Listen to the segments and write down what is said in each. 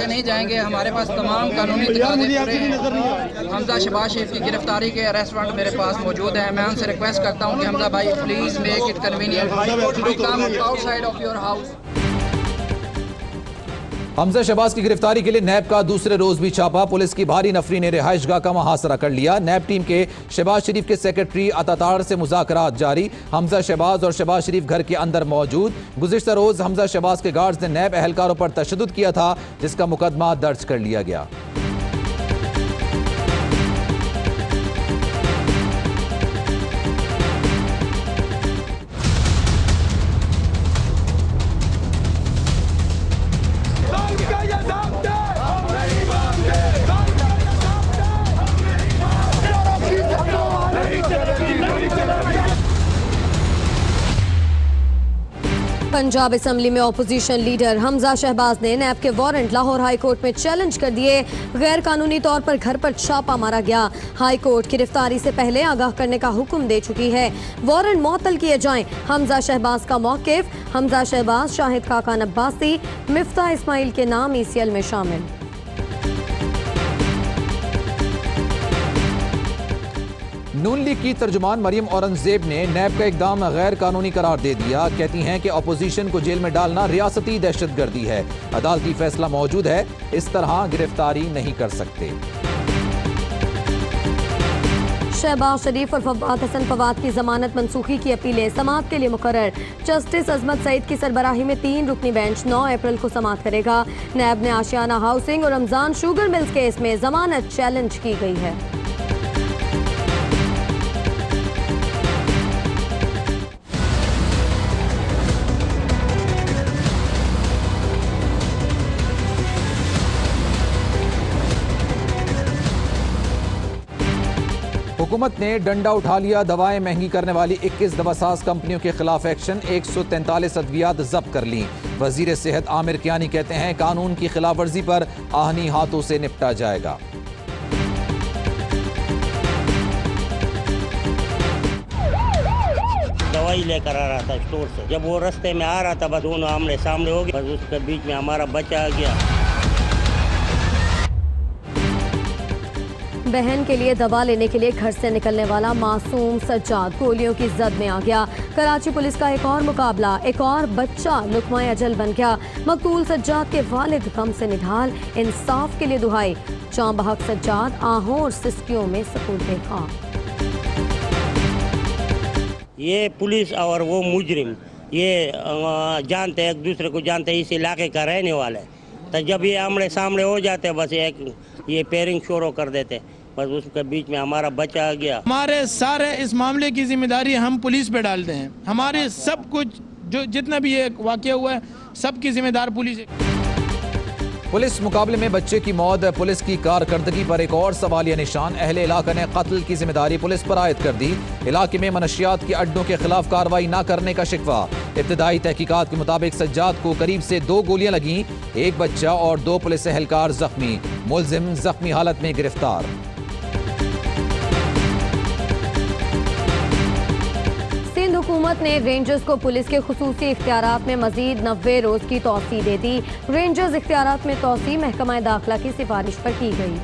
से नहीं जाएंगे। हमारे पास तमाम कानूनी तकाज़े पूरे हैं। हमजा शहबाज शरीफ की गिरफ्तारी के अरेस्ट वारंट मेरे पास मौजूद है। मैं उनसे रिक्वेस्ट करता हूँ कि हमजा भाई please make it convenient to come outside of your house. Hamza Shahbaz की गिरफ्तारी के लिए नैब का दूसरे रोज भी छापा। पुलिस की भारी नफरी ने रिहाइशगाह का मुहासरा कर लिया। नैब टीम के शहबाज शरीफ के सेक्रेटरी अतातार से मुज़ाकरात जारी। हमजा शहबाज और शहबाज शरीफ घर के अंदर मौजूद। गुज़िश्ता रोज हमजा शहबाज के गार्ड्स ने नैब एहलकारों पर तशद्दुद किया था, जिसका मुकदमा दर्ज कर लिया गया। पंजाब असेंबली में ऑपोजिशन लीडर हमजा शहबाज ने नैब के वारंट लाहौर हाई कोर्ट में चैलेंज कर दिए। गैर कानूनी तौर पर घर पर छापा मारा गया। हाई कोर्ट गिरफ्तारी से पहले आगाह करने का हुक्म दे चुकी है। वारंट मुअत्तल किए जाएं। हमजा शहबाज का मौकिफ, हमजा शहबाज, शाहिद खाकान अब्बासी, मिफ्ताह इस्माइल के नाम ECL में शामिल। नून लीग की तर्जुमान मरियम औरंगजेब ने नैब का इकदाम गैर कानूनी करार दे दिया। कहती हैं कि अपोजिशन को जेल में डालना रियासती दहशतगर्दी है। अदालती फैसला मौजूद है, इस तरह गिरफ्तारी नहीं कर सकते। शहबाज शरीफ और फवाद हसन फवाद की जमानत मनसूखी की अपीलें समाअत के लिए मुकर्रर। जस्टिस अजमत सईद की सरबराही में 3 रुकनी बेंच 9 अप्रैल को समाअत करेगा। नैब ने आशियाना हाउसिंग और रमजान शुगर मिल्स केस में जमानत चैलेंज की गई है। हुकूमत ने डंडा उठा लिया। दवाएं महंगी करने वाली 21 दवासाज कंपनियों के खिलाफ एक्शन। 143 अद्वियात जब्त कर ली। वजीर सेहत आमिर कियानी कहते हैं कानून की खिलाफ वर्जी पर आहनी हाथों से निपटा जाएगा। दवाई लेकर आ रहा था स्टोर से, जब वो रास्ते में आ रहा था बस दोनों आमने सामने हो गए। बस उसके बीच में हमारा बच्चा आ गया। बहन के लिए दवा लेने के लिए घर से निकलने वाला मासूम सज्जाद गोलियों की जद में आ गया। कराची पुलिस का एक और मुकाबला, एक और बच्चा लुकमा अजल बन गया। मकतूल सज्जाद के वालिद गम से निढाल, इंसाफ के लिए दुहाई। जाँ बहक सज्जाद आहों और सिस्कियों में सकून देखा। ये पुलिस और वो मुजरिम ये जानते एक दूसरे को जानते, इस इलाके का रहने वाला है। तो जब ये आमने सामने हो जाते बस एक ये पेयरिंग शुरू कर देते, बस उसके बीच में हमारा बच्चा आ गया। हमारे सारे इस मामले की जिम्मेदारी हम पुलिस पे डालते हैं। हमारे सब कुछ जो जितना भी ये वाकया हुआ है सबकी जिम्मेदार पुलिस है। पुलिस मुकाबले में बच्चे की मौत, पुलिस की कारकर्दगी पर एक और सवालिया निशान। अहले इलाका ने कत्ल की जिम्मेदारी पुलिस पर आयद कर दी। इलाके में मनशियात के अड्डों के खिलाफ कार्रवाई न करने का शिकवा। इब्तदाई तहकीकात के मुताबिक सज्जाद को करीब से 2 गोलियां लगीं। एक बच्चा और 2 पुलिस एहलकार जख्मी। मुलजिम जख्मी हालत में गिरफ्तार। हुकूमत ने रेंजर्स को पुलिस के खुसूसी इख्तियारात में मजीद 90 रोज की तौसीह दे दी। रेंजर्स इख्तियारात में तौसीह महकमा दाखिला की सिफारिश पर की गई।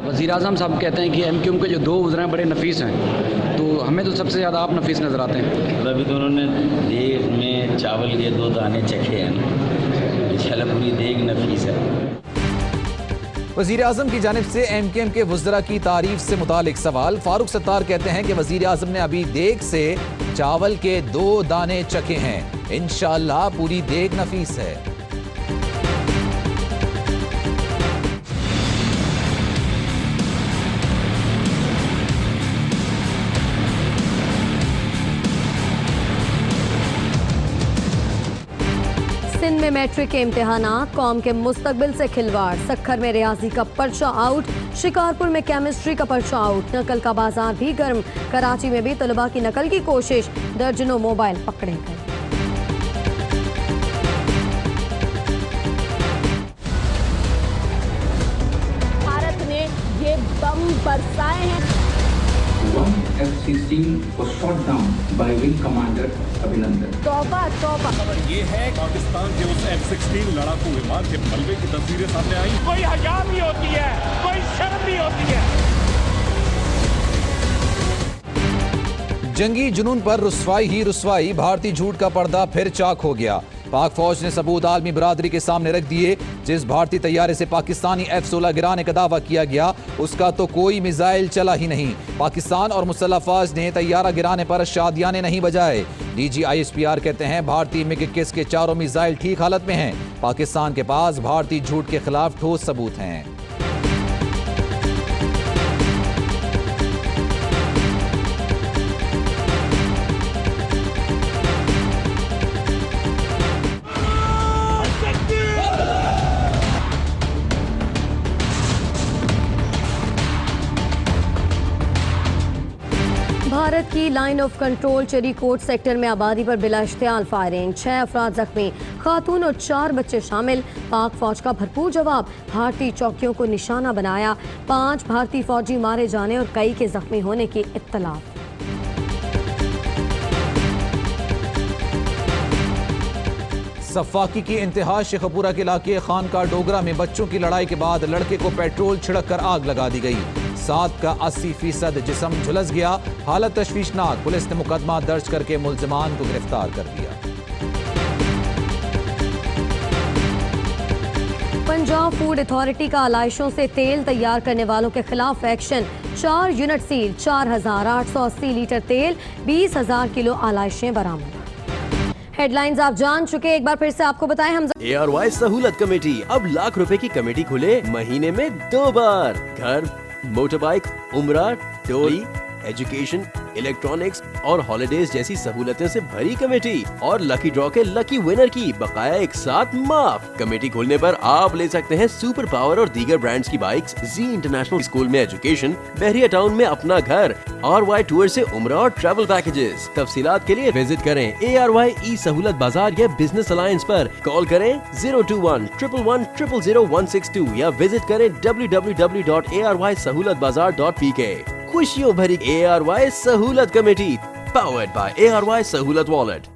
वज़ीर आज़म साहब कहते हैं कि MQM के जो 2 वज़ीर हैं बड़े नफीस हैं, तो हमें तो सबसे ज़्यादा आप नफीस नज़र आते हैं। अभी तो उन्होंने देग में चावल के 2 दाने चखे हैं, इंशाल्लाह पूरी देग नफीस है। वज़ीर आज़म की जानिब से MQM के वज़रा की तारीफ से मुतालिक सवाल। फारूक सत्तार कहते हैं कि वज़ीर आज़म ने अभी देग से चावल के 2 दाने चखे हैं, इंशाअल्लाह पूरी देग नफीस है। सिंध में मैट्रिक के इम्तिहानात, कौम के मुस्तकबिल से खिलवाड़। सक्खर में रियाजी का पर्चा आउट, शिकारपुर में केमिस्ट्री का पर्चा आउट। नकल का बाजार भी गर्म, कराची में भी तलबा की नकल की कोशिश, दर्जनों मोबाइल पकड़े गए। भारत ने ये बम बरसाए हैं। F-16 was shot down by Wing Commander Abhinandan. ये है पाकिस्तान के उस F-16 लड़ाकू विमान के मलबे की तस्वीरें सामने आई। कोई हया नहीं होती है, कोई शर्म नहीं होती है। जंगी जुनून पर रुसवाई ही रुसवाई, भारतीय झूठ का पर्दा फिर चाक हो गया। पाक फौज ने सबूत आलमी बरादरी के सामने रख दिए। जिस भारतीय तैयारे से पाकिस्तानी F-16 गिराने का दावा किया गया, उसका तो कोई मिसाइल चला ही नहीं। पाकिस्तान और मुसल्लह अफवाज ने तैयारा गिराने पर शादियाने नहीं बजाए। DG ISPR कहते हैं भारतीय MiG-21 के चारों मिसाइल ठीक हालत में हैं। पाकिस्तान के पास भारतीय झूठ के खिलाफ ठोस सबूत हैं। भारत की लाइन ऑफ कंट्रोल चेरीकोट सेक्टर में आबादी पर बिला इश्तियाल फायरिंग, 6 अफराद जख्मी, खातून और 4 बच्चे शामिल। पाक फौज का भरपूर जवाब, भारतीय चौकियों को निशाना बनाया। 5 भारतीय फौजी मारे जाने और कई के जख्मी होने की इत्तला। सफाकी की इंतहा, शेखपुरा के इलाके खानका डोगरा में बच्चों की लड़ाई के बाद लड़के को पेट्रोल छिड़क कर आग लगा दी गई। 7 का 80% जिस्म झुलस गया। हालत तशवीशनाक, पुलिस ने मुकदमा दर्ज करके मुल्जिमान को गिरफ्तार कर लिया। पंजाब फूड अथॉरिटी का आलाइशों से तेल तैयार करने वालों के खिलाफ एक्शन, 4 यूनिट सील, 4880 लीटर तेल, 20,000 किलो आलाइशें बरामद। हेडलाइंस आप जान चुके, एक बार फिर से आपको बताएं। हम ARY सहूलत कमेटी, अब लाख रुपए की कमेटी खुले महीने में 2 बार। घर, मोटर बाइक, उम्रा, टोली, एजुकेशन, इलेक्ट्रॉनिक्स और हॉलिडेज जैसी सहूलतें से भरी कमेटी और लकी ड्रॉ के लकी विनर की बकाया एक साथ माफ। कमेटी खोलने पर आप ले सकते हैं सुपर पावर और दीगर ब्रांड्स की बाइक्स, जी इंटरनेशनल स्कूल में एजुकेशन, बहरिया टाउन में अपना घर, RY टूर से उम्रा और ट्रैवल पैकेजेस। तफसीलात के लिए विजिट करें ARY ई सहूलत बाजार या बिजनेस अलायंस पर। कॉल करें 021-111-00162 या विजिट करें www.arysahoulatbazaar.pk। खुशियों भरी ARY सहूलत कमेटी, पावर्ड बाय ARY सहूलत वॉलेट।